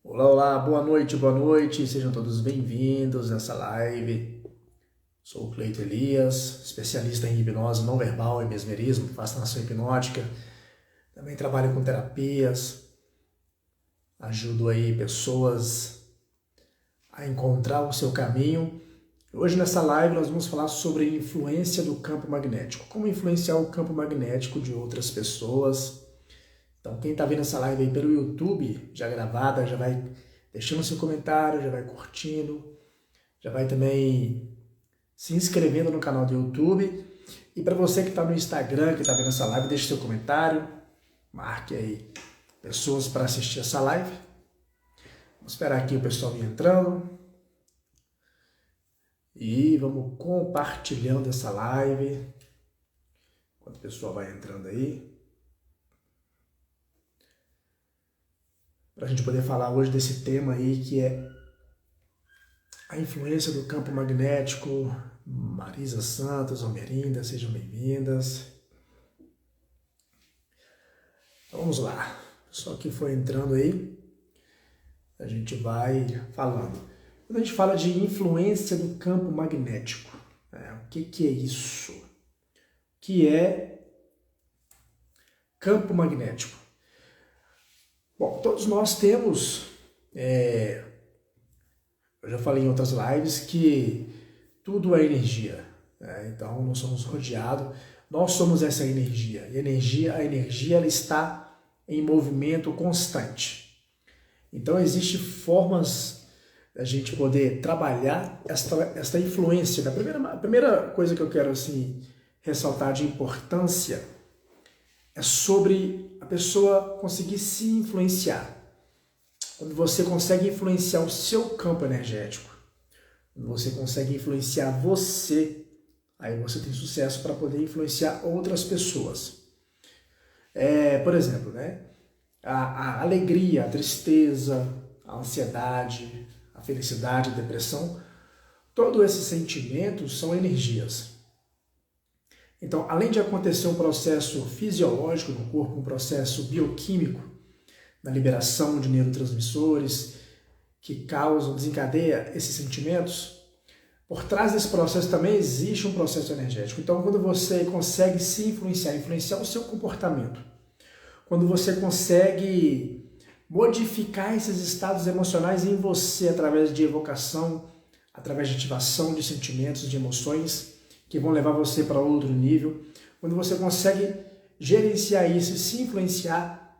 Olá, olá, boa noite, sejam todos bem-vindos nessa live. Sou o Cleito Elias, especialista em hipnose não verbal e mesmerismo, fascinação hipnótica. Também trabalho com terapias, ajudo aí pessoas a encontrar o seu caminho. Hoje nessa live nós vamos falar sobre a influência do campo magnético, como influenciar o campo magnético de outras pessoas. Então, quem está vendo essa live aí pelo YouTube, já gravada, já vai deixando seu comentário, já vai curtindo, já vai também se inscrevendo no canal do YouTube. E para você que está no Instagram, que está vendo essa live, deixe seu comentário, marque aí pessoas para assistir essa live. Vamos esperar aqui o pessoal vir entrando. E vamos compartilhando essa live, enquanto o pessoal vai entrando aí. Para a gente poder falar hoje desse tema aí que é a influência do campo magnético. Marisa Santos, Almerinda, sejam bem-vindas. Então vamos lá, o pessoal que foi entrando aí, a gente vai falando. Quando a gente fala de influência do campo magnético, o que é isso? O que é campo magnético? Bom, todos nós temos, eu já falei em outras lives que tudo é energia, então nós somos rodeados, nós somos essa energia, e a energia ela está em movimento constante. Então existem formas da gente poder trabalhar esta influência. A primeira coisa que eu quero assim, ressaltar de importância é sobre a pessoa conseguir se influenciar. Quando você consegue influenciar o seu campo energético, quando você consegue influenciar você, aí você tem sucesso para poder influenciar outras pessoas. Por exemplo, a alegria, a tristeza, a ansiedade, a felicidade, a depressão, todos esses sentimentos são energias. Então, além de acontecer um processo fisiológico no corpo, um processo bioquímico, na liberação de neurotransmissores que desencadeia esses sentimentos, por trás desse processo também existe um processo energético. Então, quando você consegue se influenciar o seu comportamento, quando você consegue modificar esses estados emocionais em você através de evocação, através de ativação de sentimentos, de emoções, que vão levar você para outro nível. Quando você consegue gerenciar isso e se influenciar,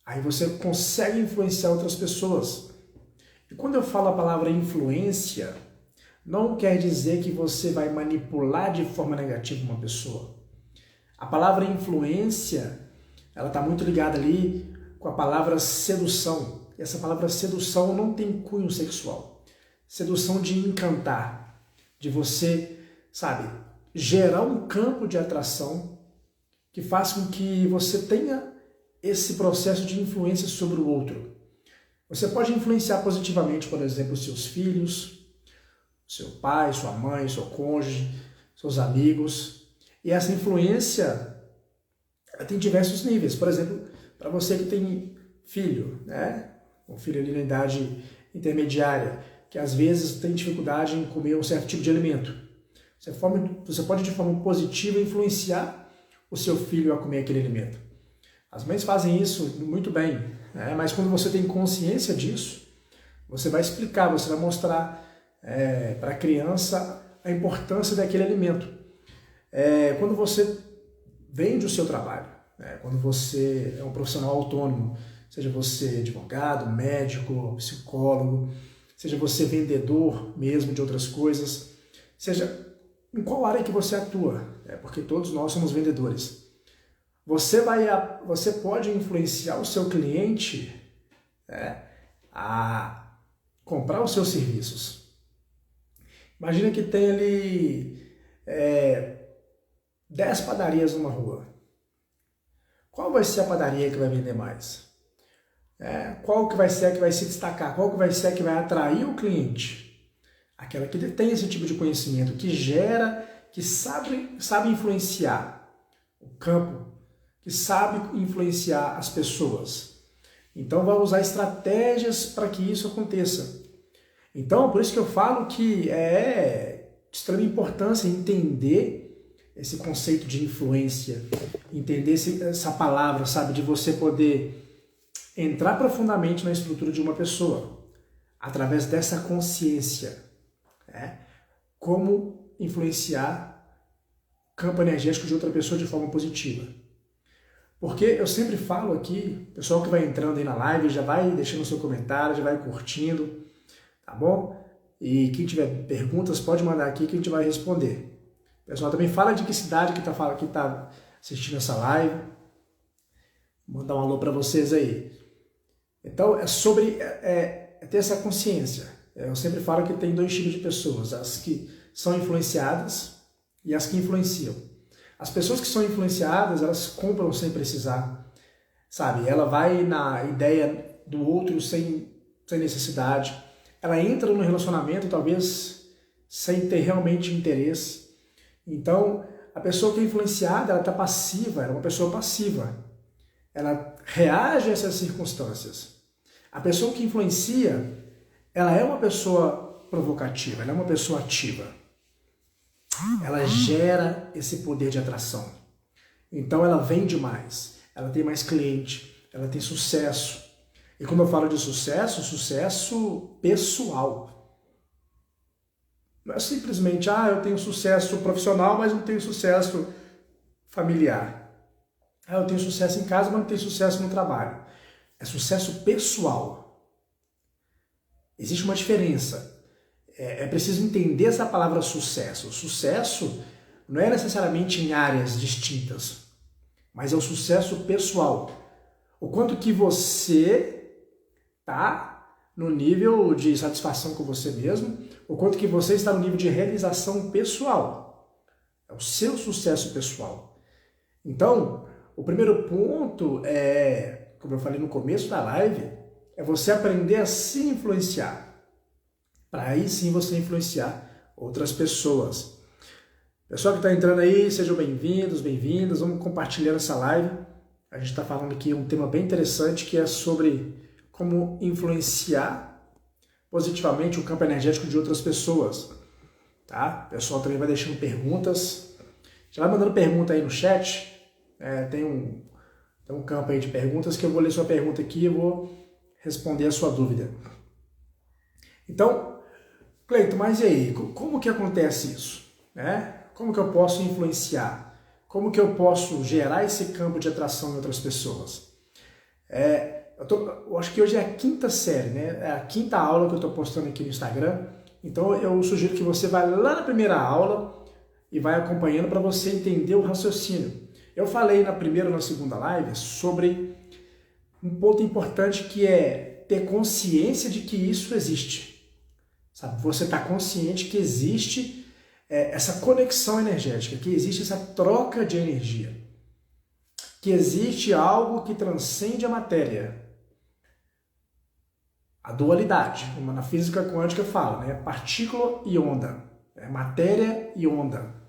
aí você consegue influenciar outras pessoas. E quando eu falo a palavra influência, não quer dizer que você vai manipular de forma negativa uma pessoa. A palavra influência, ela está muito ligada ali com a palavra sedução. E essa palavra sedução não tem cunho sexual. Sedução de encantar, de você, gerar um campo de atração que faz com que você tenha esse processo de influência sobre o outro. Você pode influenciar positivamente, por exemplo, seus filhos, seu pai, sua mãe, seu cônjuge, seus amigos. E essa influência tem diversos níveis. Por exemplo, para você que tem filho, um filho ali na idade intermediária, que às vezes tem dificuldade em comer um certo tipo de alimento. Você pode de forma positiva influenciar o seu filho a comer aquele alimento. As mães fazem isso muito bem, mas quando você tem consciência disso, você vai explicar, você vai mostrar para a criança a importância daquele alimento. Quando você vende o seu trabalho, quando você é um profissional autônomo, seja você advogado, médico, psicólogo, seja você vendedor mesmo de outras coisas, seja em qual área que você atua, porque todos nós somos vendedores. Você pode influenciar o seu cliente a comprar os seus serviços. Imagina que tem ali 10 padarias numa rua. Qual vai ser a padaria que vai vender mais? Qual que vai ser a que vai se destacar? Qual que vai ser a que vai atrair o cliente? Aquela que tem esse tipo de conhecimento, que gera, que sabe influenciar o campo, que sabe influenciar as pessoas. Então vai usar estratégias para que isso aconteça. Então, por isso que eu falo que é de extrema importância entender esse conceito de influência, entender essa palavra, sabe, de você poder entrar profundamente na estrutura de uma pessoa, através dessa consciência, né? Como influenciar o campo energético de outra pessoa de forma positiva. Porque eu sempre falo aqui, pessoal que vai entrando aí na live, já vai deixando seu comentário, já vai curtindo, tá bom? E quem tiver perguntas pode mandar aqui que a gente vai responder. Pessoal, também fala de que cidade que tá assistindo essa live. Vou mandar um alô para vocês aí. Então, é sobre ter essa consciência. Eu sempre falo que tem dois tipos de pessoas, as que são influenciadas e as que influenciam. As pessoas que são influenciadas, elas compram sem precisar, sabe? Ela vai na ideia do outro sem necessidade. Ela entra no relacionamento, talvez, sem ter realmente interesse. Então, a pessoa que é influenciada, ela está passiva, ela é uma pessoa passiva. Ela reage a essas circunstâncias. A pessoa que influencia, ela é uma pessoa provocativa, ela é uma pessoa ativa. Ela gera esse poder de atração. Então ela vende mais, ela tem mais cliente, ela tem sucesso. E quando eu falo de sucesso, sucesso pessoal. Não é simplesmente, eu tenho sucesso profissional, mas não tenho sucesso familiar. Eu tenho sucesso em casa, mas não tenho sucesso no trabalho. É sucesso pessoal. Existe uma diferença. É preciso entender essa palavra sucesso. O sucesso não é necessariamente em áreas distintas, mas é o sucesso pessoal. O quanto que você está no nível de satisfação com você mesmo, o quanto que você está no nível de realização pessoal. É o seu sucesso pessoal. Então, o primeiro ponto como eu falei no começo da live, é você aprender a se influenciar. Para aí sim você influenciar outras pessoas. Pessoal que está entrando aí, sejam bem-vindos, bem-vindas. Vamos compartilhar essa live. A gente está falando aqui um tema bem interessante que é sobre como influenciar positivamente o campo energético de outras pessoas. Tá? O pessoal também vai deixando perguntas. Já vai mandando pergunta aí no chat. Tem um campo aí de perguntas que eu vou ler sua pergunta aqui e vou responder a sua dúvida. Então, Cleiton, mas e aí? Como que acontece isso? Como que eu posso influenciar? Como que eu posso gerar esse campo de atração em outras pessoas? Eu acho que hoje é a quinta série, né? É a quinta aula que eu estou postando aqui no Instagram. Então eu sugiro que você vá lá na primeira aula e vai acompanhando para você entender o raciocínio. Eu falei na primeira e na segunda live sobre um ponto importante que é ter consciência de que isso existe. Sabe? Você está consciente que existe essa conexão energética, que existe essa troca de energia, que existe algo que transcende a matéria. A dualidade, como na física quântica fala, né? Partícula e onda, matéria e onda.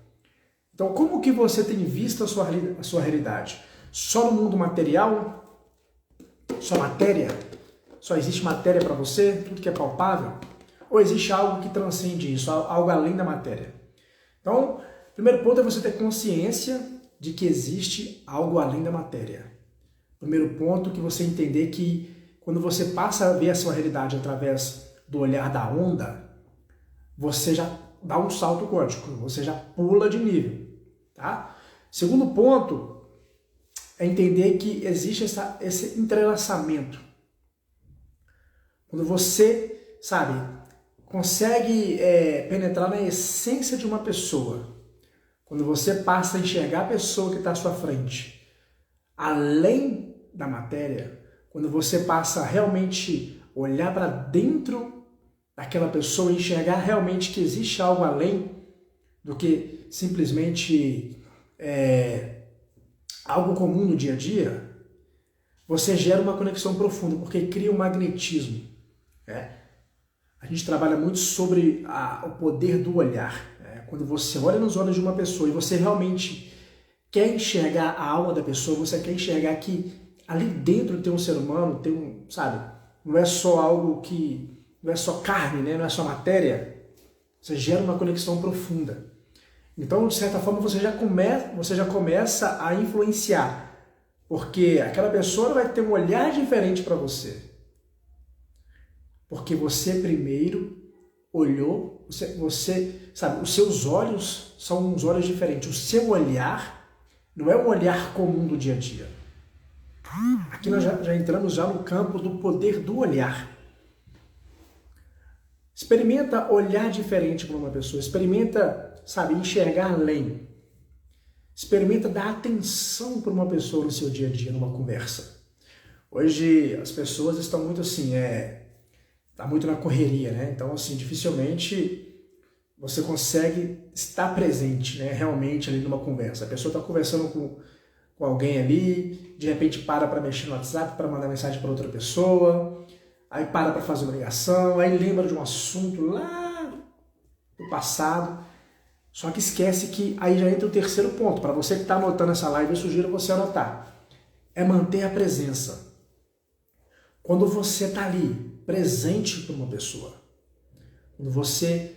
Então, como que você tem visto a sua realidade? Só no mundo material? Só matéria? Só existe matéria para você? Tudo que é palpável? Ou existe algo que transcende isso, algo além da matéria? Então, o primeiro ponto é você ter consciência de que existe algo além da matéria. Primeiro ponto, que você entender que quando você passa a ver a sua realidade através do olhar da onda, você já dá um salto quântico, você já pula de nível. Tá? Segundo ponto é entender que existe esse entrelaçamento. Quando você, consegue penetrar na essência de uma pessoa, quando você passa a enxergar a pessoa que está à sua frente, além da matéria, quando você passa a realmente olhar para dentro daquela pessoa e enxergar realmente que existe algo além do que simplesmente algo comum no dia a dia, você gera uma conexão profunda, porque cria um magnetismo. A gente trabalha muito sobre o poder do olhar. Quando você olha nos olhos de uma pessoa e você realmente quer enxergar a alma da pessoa, você quer enxergar que ali dentro tem um ser humano, sabe, não é só algo que, não é só carne, né? Não é só matéria, você gera uma conexão profunda. Então, de certa forma, você já começa a influenciar, porque aquela pessoa vai ter um olhar diferente para você. Porque você primeiro olhou, você, sabe, os seus olhos são uns olhos diferentes. O seu olhar não é um olhar comum do dia a dia. Aqui nós já entramos já no campo do poder do olhar. Experimenta olhar diferente para uma pessoa, experimenta, sabe, enxergar além. Experimenta dar atenção para uma pessoa no seu dia a dia, numa conversa. Hoje as pessoas estão muito assim, tá muito na correria, né? Então, assim, dificilmente você consegue estar presente, né, realmente ali numa conversa. A pessoa está conversando com alguém ali, de repente para mexer no WhatsApp, para mandar mensagem para outra pessoa, aí para fazer uma ligação, aí lembra de um assunto lá do passado, só que esquece que aí já entra o terceiro ponto. Para você que está anotando essa live, eu sugiro você anotar. É manter a presença. Quando você está ali, presente para uma pessoa, quando você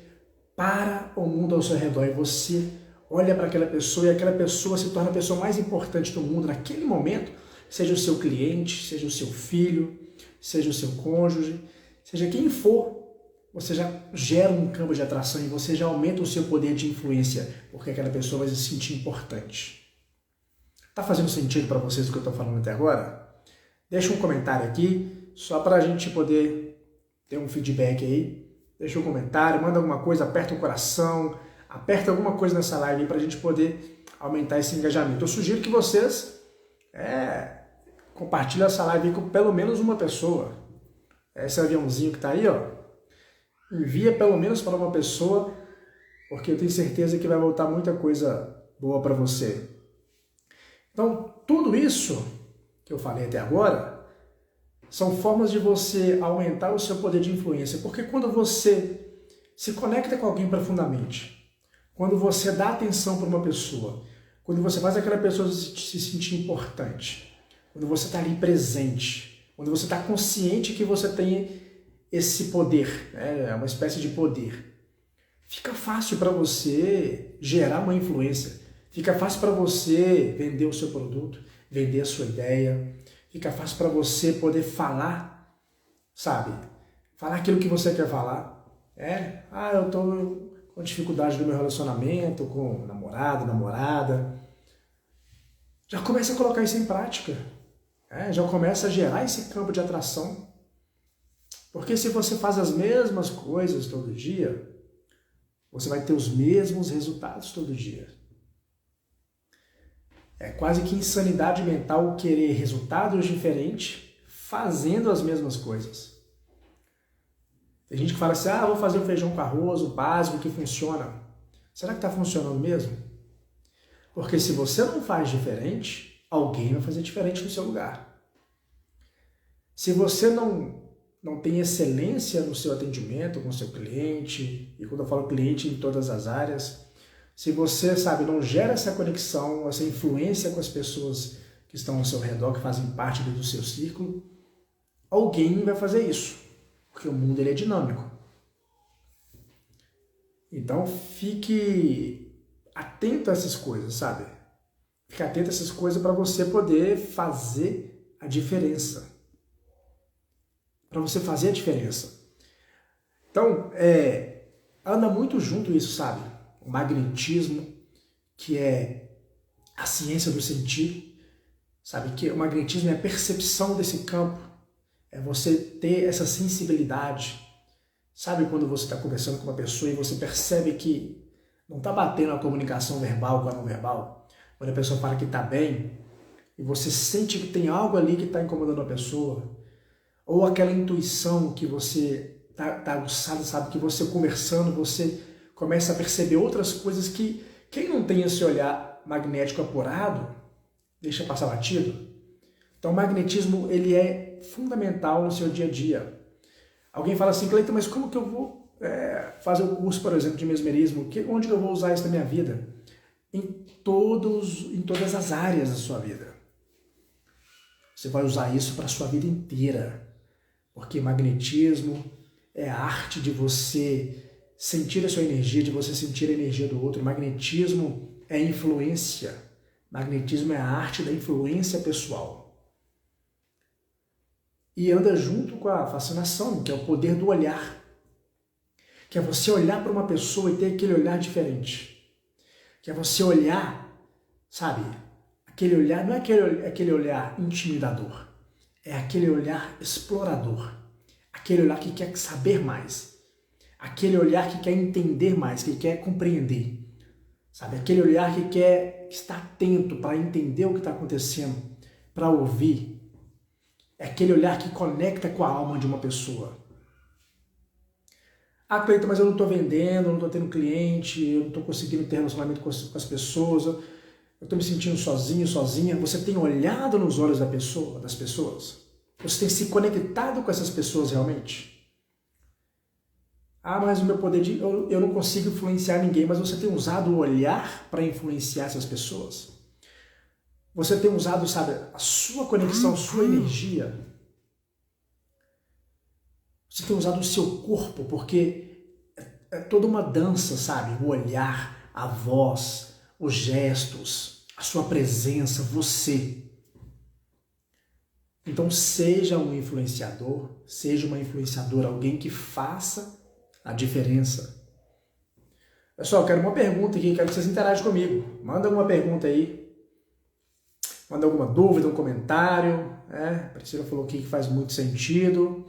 para o mundo ao seu redor e você olha para aquela pessoa e aquela pessoa se torna a pessoa mais importante do mundo naquele momento, seja o seu cliente, seja o seu filho, seja o seu cônjuge, seja quem for, você já gera um campo de atração e você já aumenta o seu poder de influência, porque aquela pessoa vai se sentir importante. Tá fazendo sentido para vocês o que eu estou falando até agora? Deixa um comentário aqui, só para a gente poder ter um feedback aí. Deixa um comentário, manda alguma coisa, aperta o coração, aperta alguma coisa nessa live para a gente poder aumentar esse engajamento. Eu sugiro que vocês compartilhem essa live com pelo menos uma pessoa. Esse aviãozinho que está aí, ó, envia pelo menos para uma pessoa, porque eu tenho certeza que vai voltar muita coisa boa para você. Então, tudo isso que eu falei até agora são formas de você aumentar o seu poder de influência, porque quando você se conecta com alguém profundamente, quando você dá atenção para uma pessoa, quando você faz aquela pessoa se sentir importante, quando você está ali presente, quando você está consciente que você tem esse poder, é uma espécie de poder, fica fácil para você gerar uma influência, fica fácil para você vender o seu produto, vender a sua ideia, fica fácil para você poder falar, sabe? Falar aquilo que você quer falar. Eu estou com dificuldade no meu relacionamento, com namorado, namorada. Já começa a colocar isso em prática. Já começa a gerar esse campo de atração. Porque se você faz as mesmas coisas todo dia, você vai ter os mesmos resultados todo dia. É quase que insanidade mental querer resultados diferentes fazendo as mesmas coisas. Tem gente que fala assim, vou fazer o feijão com arroz, o básico que funciona. Será que está funcionando mesmo? Porque se você não faz diferente, alguém vai fazer diferente no seu lugar. Se você não tem excelência no seu atendimento com o seu cliente, e quando eu falo cliente em todas as áreas, se você, não gera essa conexão, essa influência com as pessoas que estão ao seu redor, que fazem parte do seu círculo, alguém vai fazer isso, porque o mundo ele é dinâmico. Então fique atento a essas coisas, sabe? Fique atento a essas coisas para você poder fazer a diferença. Para você fazer a diferença. Então, anda muito junto isso, sabe? O magnetismo, que é a ciência do sentir, sabe? Que o magnetismo é a percepção desse campo, é você ter essa sensibilidade. Sabe quando você está conversando com uma pessoa e você percebe que não está batendo a comunicação verbal com a não verbal? Quando a pessoa fala que está bem e você sente que tem algo ali que está incomodando a pessoa, ou aquela intuição que você está aguçado, sabe? Que você conversando, você começa a perceber outras coisas que quem não tem esse olhar magnético apurado, deixa passar batido. Então o magnetismo ele é fundamental no seu dia a dia. Alguém fala assim, Cleiton, mas como que eu vou fazer o curso, por exemplo, de mesmerismo? Onde eu vou usar isso na minha vida? Em todas as áreas da sua vida. Você vai usar isso para a sua vida inteira. Porque magnetismo é a arte de você sentir a sua energia, de você sentir a energia do outro. Magnetismo é influência. Magnetismo é a arte da influência pessoal. E anda junto com a fascinação, que é o poder do olhar. Que é você olhar para uma pessoa e ter aquele olhar diferente. Que é você olhar, sabe? Aquele olhar não é aquele olhar intimidador. É aquele olhar explorador. Aquele olhar que quer saber mais. Aquele olhar que quer entender mais, que quer compreender. Sabe? Aquele olhar que quer estar atento para entender o que está acontecendo, para ouvir. É aquele olhar que conecta com a alma de uma pessoa. Ah, Cleiton, mas eu não estou vendendo, eu não estou tendo cliente, eu não estou conseguindo ter relacionamento com as pessoas, eu estou me sentindo sozinho, sozinha. Você tem olhado nos olhos das pessoas? Você tem se conectado com essas pessoas realmente? Ah, mas o meu poder de... Eu não consigo influenciar ninguém, mas você tem usado o olhar para influenciar essas pessoas? Você tem usado, sabe, a sua conexão, a sua energia? Você tem usado o seu corpo, porque é toda uma dança, sabe? O olhar, a voz, os gestos, a sua presença, você. Então seja um influenciador, seja uma influenciadora, alguém que faça a diferença. Pessoal, eu quero uma pergunta aqui, quero que vocês interajam comigo. Manda alguma pergunta aí. Manda alguma dúvida, um comentário. A Priscila falou aqui que faz muito sentido.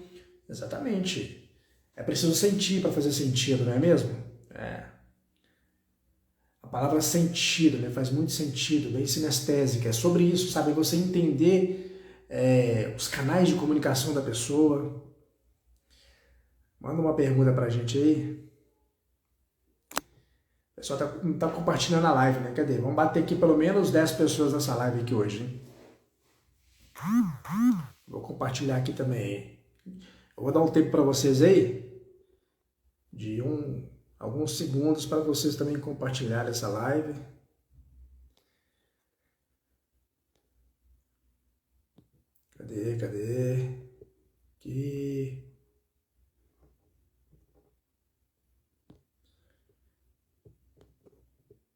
Exatamente. É preciso sentir para fazer sentido, não é mesmo? A palavra sentido, né, faz muito sentido, bem sinestésica. É sobre isso, sabe? Você entender os canais de comunicação da pessoa. Manda uma pergunta pra gente aí. O pessoal não tá compartilhando a live, né? Cadê? Vamos bater aqui pelo menos 10 pessoas nessa live aqui hoje, hein? Vou compartilhar aqui também. Eu vou dar um tempo para vocês aí, de alguns segundos, para vocês também compartilharem essa live. Cadê? Aqui.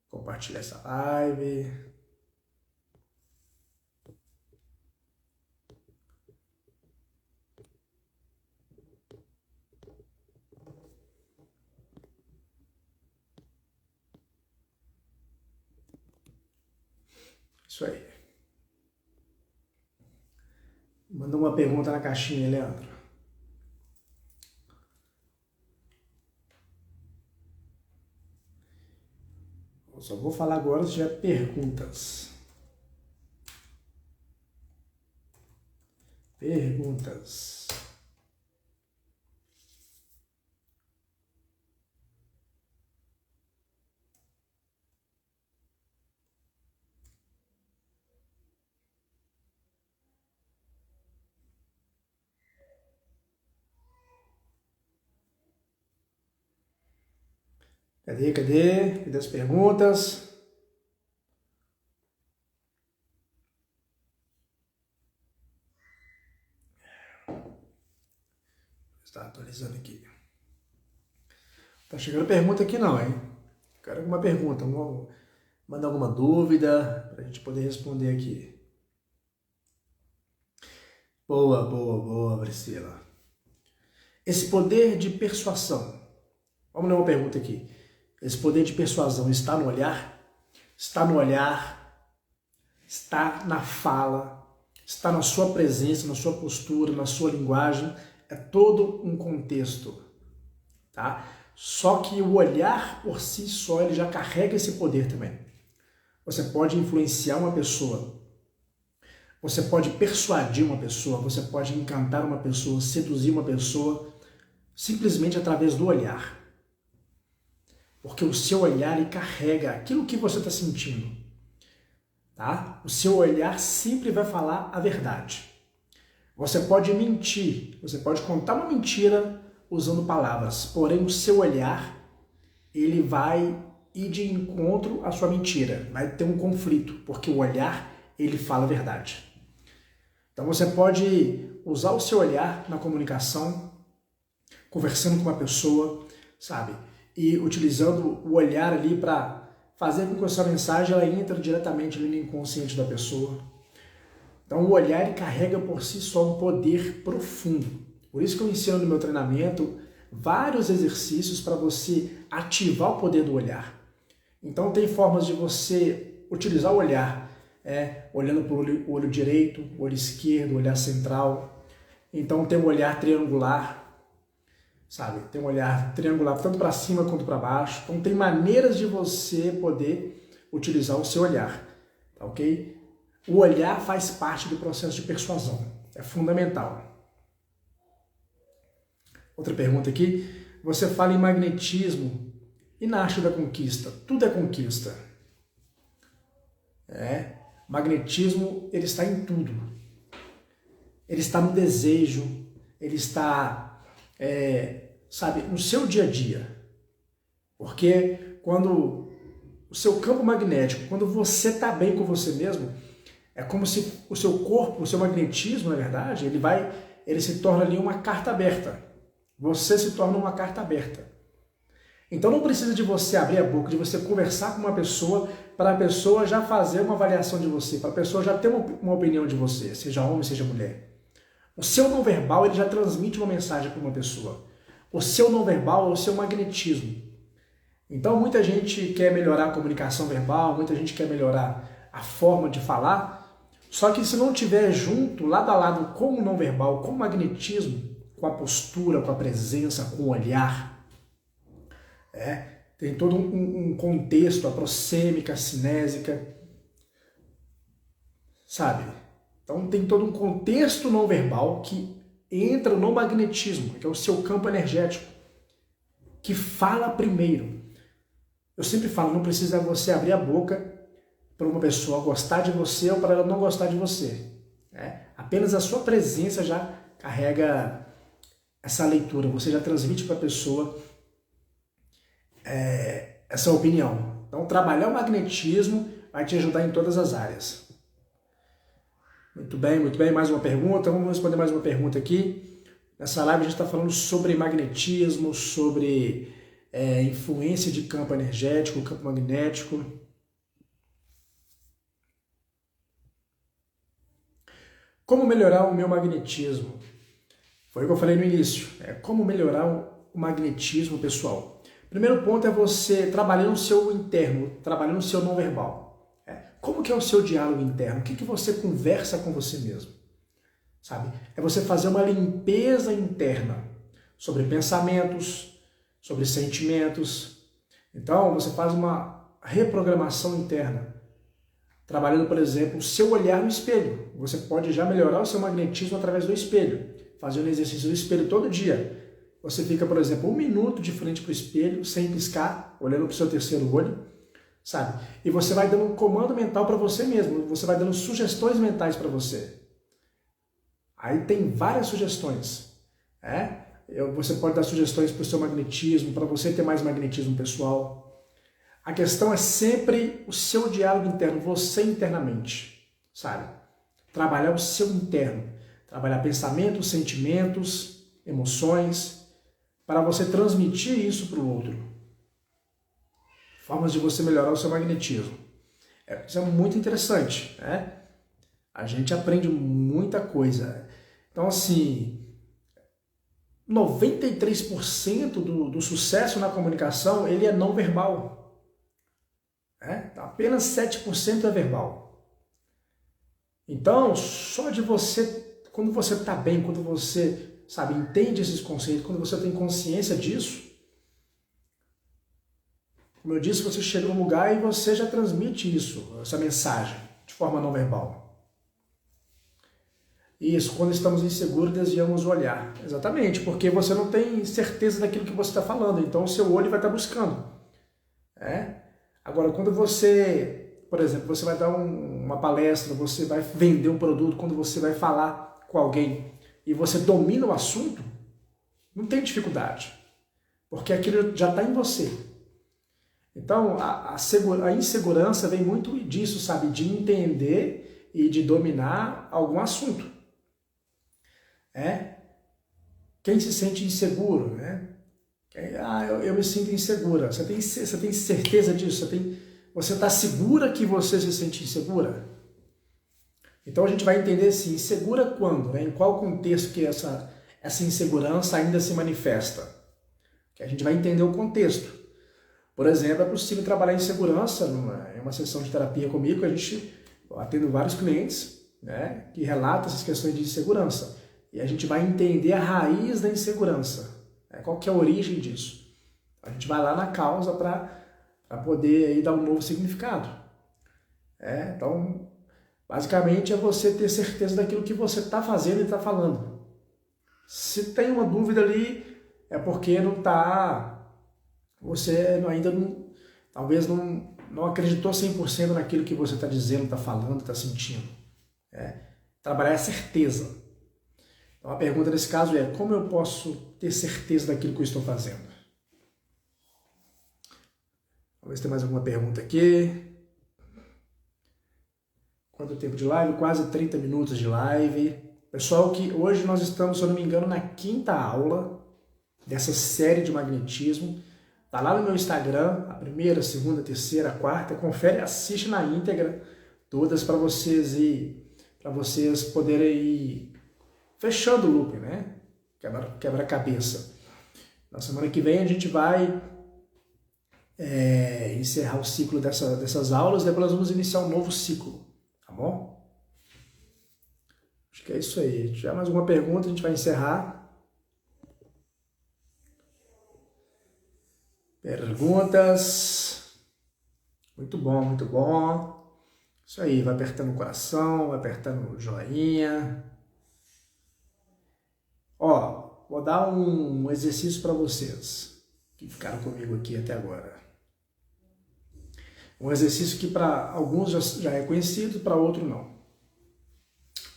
Compartilhar essa live. Isso aí. Manda uma pergunta na caixinha, Leandro. Eu só vou falar agora se tiver perguntas. Perguntas. Cadê? Cadê as perguntas? Está atualizando aqui. Tá chegando pergunta aqui não, hein? Quero alguma pergunta, manda alguma dúvida para a gente poder responder aqui. Boa, Priscila. Esse poder de persuasão. Vamos ler uma pergunta aqui. Esse poder de persuasão está no olhar? Está no olhar, está na fala, está na sua presença, na sua postura, na sua linguagem. É todo um contexto, tá? Só que o olhar por si só, ele já carrega esse poder também. Você pode influenciar uma pessoa, você pode persuadir uma pessoa, você pode encantar uma pessoa, seduzir uma pessoa, simplesmente através do olhar. Porque o seu olhar, ele carrega aquilo que você está sentindo, tá? O seu olhar sempre vai falar a verdade. Você pode mentir, você pode contar uma mentira usando palavras, porém o seu olhar, ele vai ir de encontro à sua mentira, vai ter um conflito, porque o olhar, ele fala a verdade. Então você pode usar o seu olhar na comunicação, conversando com uma pessoa, sabe? E utilizando o olhar ali para fazer com que a sua mensagem ela entre diretamente ali no inconsciente da pessoa. Então o olhar ele carrega por si só um poder profundo. Por isso que eu ensino no meu treinamento vários exercícios para você ativar o poder do olhar. Então tem formas de você utilizar o olhar, olhando para o olho direito, o olho esquerdo, o olhar central. Então tem o olhar triangular, sabe? Tem um olhar triangular tanto para cima quanto para baixo. Então tem maneiras de você poder utilizar o seu olhar, tá ok? O olhar faz parte do processo de persuasão, é fundamental. Outra pergunta aqui, você fala em magnetismo e na arte da conquista, tudo é conquista. Magnetismo, ele está em tudo. Ele está no desejo, ele está, sabe, no seu dia a dia. Porque quando o seu campo magnético, quando você está bem com você mesmo, é como se o seu corpo, o seu magnetismo, na verdade, ele se torna ali uma carta aberta. Você se torna uma carta aberta. Então não precisa de você abrir a boca, de você conversar com uma pessoa para a pessoa já fazer uma avaliação de você, para a pessoa já ter uma opinião de você, seja homem, seja mulher. O seu não verbal ele já transmite uma mensagem para uma pessoa. O seu não verbal é o seu magnetismo. Então muita gente quer melhorar a comunicação verbal, muita gente quer melhorar a forma de falar, só que se não tiver junto, lado a lado com o não verbal, com o magnetismo, com a postura, com a presença, com o olhar, tem todo um contexto, a proxêmica, a cinésica, sabe? Então tem todo um contexto não verbal que entra no magnetismo, que é o seu campo energético, que fala primeiro. Eu sempre falo, não precisa você abrir a boca para uma pessoa gostar de você ou para ela não gostar de você. Apenas a sua presença já carrega essa leitura, você já transmite para a pessoa essa opinião. Então, trabalhar o magnetismo vai te ajudar em todas as áreas. Muito bem. Mais uma pergunta. Vamos responder mais uma pergunta aqui. Nessa live a gente está falando sobre magnetismo, sobre influência de campo energético, campo magnético. Como melhorar o meu magnetismo? Foi o que eu falei no início. Como melhorar o magnetismo, pessoal? Primeiro ponto é você trabalhar no seu interno, trabalhar no seu não verbal. Como que é o seu diálogo interno? O que você conversa com você mesmo? Sabe? É você fazer uma limpeza interna sobre pensamentos, sobre sentimentos. Então, você faz uma reprogramação interna. Trabalhando, por exemplo, o seu olhar no espelho. Você pode já melhorar o seu magnetismo através do espelho. Fazendo exercício do espelho todo dia. Você fica, por exemplo, 1 minuto de frente para o espelho, sem piscar, olhando para o seu terceiro olho, sabe? E você vai dando um comando mental para você mesmo, você vai dando sugestões mentais para você. Aí tem várias sugestões. Você pode dar sugestões para o seu magnetismo, para você ter mais magnetismo pessoal. A questão é sempre o seu diálogo interno, você internamente, sabe? Trabalhar o seu interno. Trabalhar pensamentos, sentimentos, emoções, para você transmitir isso para o outro. Formas de você melhorar o seu magnetismo. Isso é muito interessante, A gente aprende muita coisa. Então, assim, 93% do sucesso na comunicação, ele é não verbal. Apenas 7% é verbal. Então, só de você, quando você está bem, quando você, sabe, entende esses conceitos, quando você tem consciência disso, como eu disse, você chega num lugar e você já transmite isso, essa mensagem, de forma não verbal. Isso, quando estamos inseguros, desviamos o olhar. Exatamente, porque você não tem certeza daquilo que você está falando, então o seu olho vai estar buscando. Agora, quando você, por exemplo, você vai dar uma palestra, você vai vender um produto, quando você vai falar com alguém e você domina o assunto, não tem dificuldade, porque aquilo já está em você. Então, a insegurança vem muito disso, sabe? De entender e de dominar algum assunto. É quem se sente inseguro, né? Eu me sinto insegura. Você tem certeza disso? Você está segura que você se sente insegura? Então a gente vai entender assim, insegura quando, né? Em qual contexto que essa insegurança ainda se manifesta? Que a gente vai entender o contexto. Por exemplo, é possível trabalhar em segurança em uma sessão de terapia comigo, eu atendo vários clientes, né, que relatam essas questões de insegurança. E a gente vai entender a raiz da insegurança, né, qual que é a origem disso. A gente vai lá na causa para poder aí dar um novo significado. Então, basicamente é você ter certeza daquilo que você está fazendo e está falando. Se tem uma dúvida ali, é porque não está... Você talvez não acreditou 100% naquilo que você está dizendo, está falando, está sentindo. Trabalhar é certeza. Então a pergunta nesse caso é, como eu posso ter certeza daquilo que eu estou fazendo? Vamos ver se tem mais alguma pergunta aqui. Quanto tempo de live? Quase 30 minutos de live. Pessoal, que hoje nós estamos, se eu não me engano, na 5ª aula dessa série de magnetismo. Tá lá no meu Instagram, a primeira, a segunda, a terceira, a quarta. Confere, assiste na íntegra, todas para vocês poderem ir fechando o loop, né? Quebra-cabeça. Na semana que vem a gente vai encerrar o ciclo dessas aulas, depois nós vamos iniciar um novo ciclo, tá bom? Acho que é isso aí. Se tiver mais alguma pergunta, a gente vai encerrar. Perguntas? Muito bom, muito bom. Isso aí, vai apertando o coração, vai apertando o joinha. Ó, vou dar um exercício para vocês que ficaram comigo aqui até agora. Um exercício que para alguns já é conhecido, para outros não.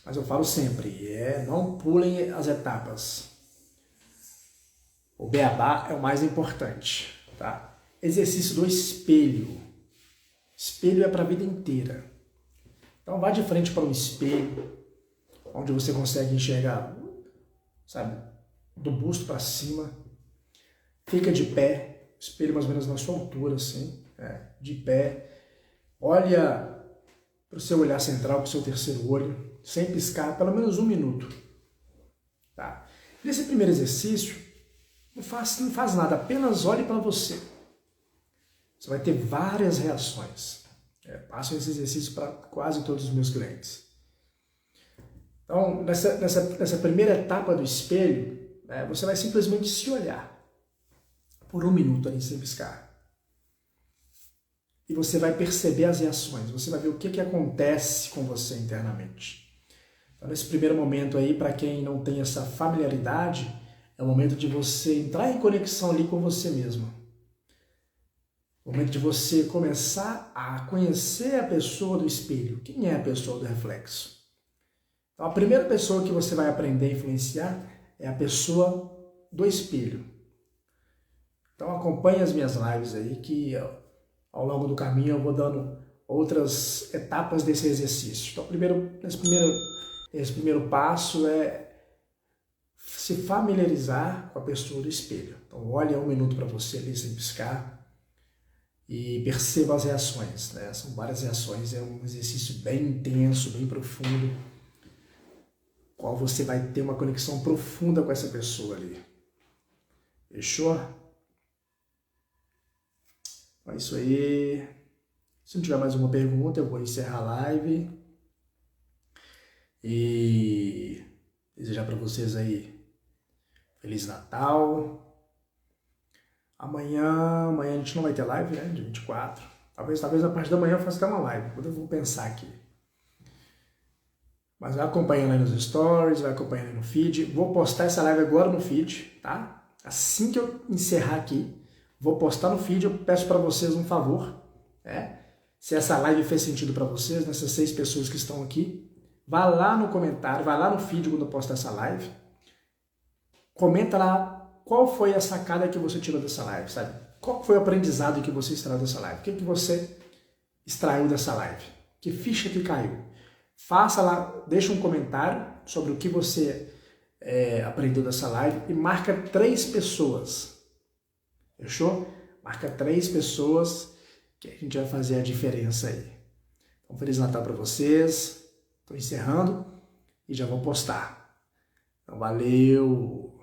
Mas eu falo sempre, não pulem as etapas. O beabá é o mais importante. Tá? Exercício do espelho. Espelho é para a vida inteira. Então vá de frente para um espelho, onde você consegue enxergar, sabe, do busto para cima. Fica de pé, espelho mais ou menos na sua altura, assim, de pé. Olha para o seu olhar central, para o seu terceiro olho, sem piscar, pelo menos 1 minuto. Tá? Nesse primeiro exercício, não faz nada, apenas olhe para você. Você vai ter várias reações. Passo esse exercício para quase todos os meus clientes. Então, nessa primeira etapa do espelho, você vai simplesmente se olhar por 1 minuto ali sem piscar. E você vai perceber as reações, você vai ver o que acontece com você internamente. Então, nesse primeiro momento aí, para quem não tem essa familiaridade, é o momento de você entrar em conexão ali com você mesmo. O momento de você começar a conhecer a pessoa do espelho. Quem é a pessoa do reflexo? Então, a primeira pessoa que você vai aprender a influenciar é a pessoa do espelho. Então, acompanhe as minhas lives aí, que ao longo do caminho eu vou dando outras etapas desse exercício. Então, esse primeiro passo é se familiarizar com a pessoa do espelho. Então, olhe 1 minuto para você ali sem piscar e perceba as reações, né? São várias reações, é um exercício bem intenso, bem profundo, qual você vai ter uma conexão profunda com essa pessoa ali. Fechou? Então é isso aí. Se não tiver mais uma pergunta, eu vou encerrar a live e desejar para vocês aí Feliz Natal. Amanhã a gente não vai ter live, né? Dia 24. Talvez na parte da manhã eu faça até uma live. Quando eu vou pensar aqui. Mas vai acompanhando aí nos stories, vai acompanhando aí no feed. Vou postar essa live agora no feed, tá? Assim que eu encerrar aqui, vou postar no feed. Eu peço para vocês um favor, né? Se essa live fez sentido para vocês, nessas 6 pessoas que estão aqui, vá lá no comentário, vá lá no feed quando eu postar essa live. Comenta lá qual foi a sacada que você tirou dessa live, sabe? Qual foi o aprendizado que você extraiu dessa live? O que você extraiu dessa live? Que ficha que caiu? Faça lá, deixa um comentário sobre o que você aprendeu dessa live e marca 3 pessoas. Fechou? Marca 3 pessoas que a gente vai fazer a diferença aí. Então, Feliz Natal para vocês. Estou encerrando e já vou postar. Então, valeu!